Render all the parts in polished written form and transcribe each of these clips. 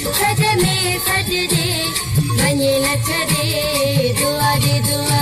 सज में सजदे वञे न छॾे दुआ दी दुआ।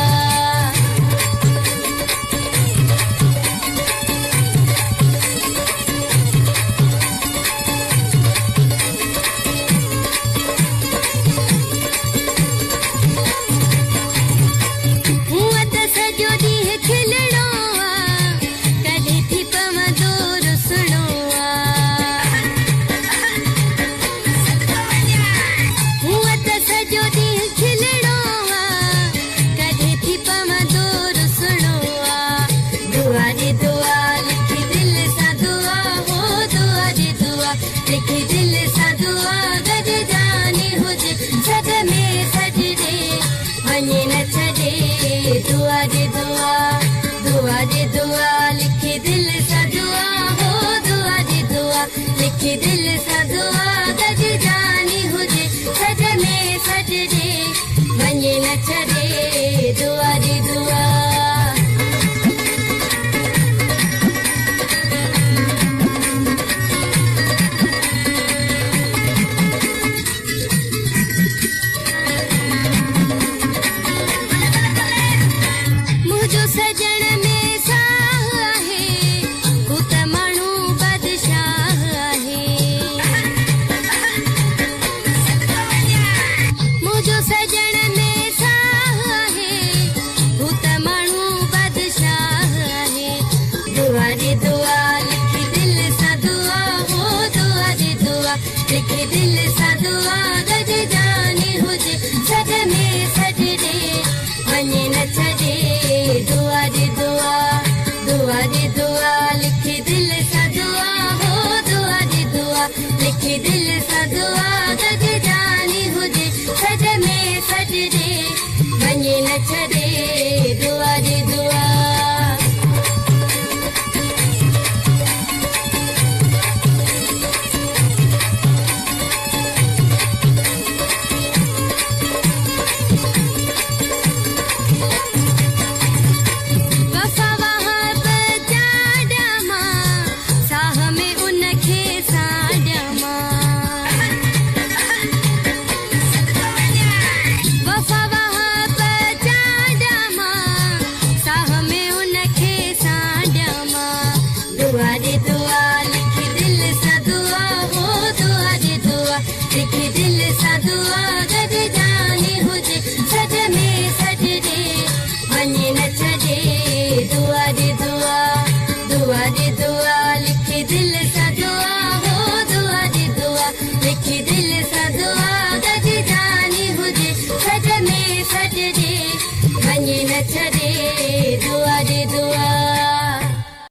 दुआ दे दुआ, दुआ दे दुआ, लिखी दिल सा दुआ हो दुआ दे दुआ, लिखी दिल सा दुआ गज जानी हुजे सज में सजदे वञे न छॾे दुआ दे दुआ। लिखी दिल सा दुआ गज जानी हुजे सज में सजदे वञे न छॾे दुआ दे दुआ, दुआ दे दुआ।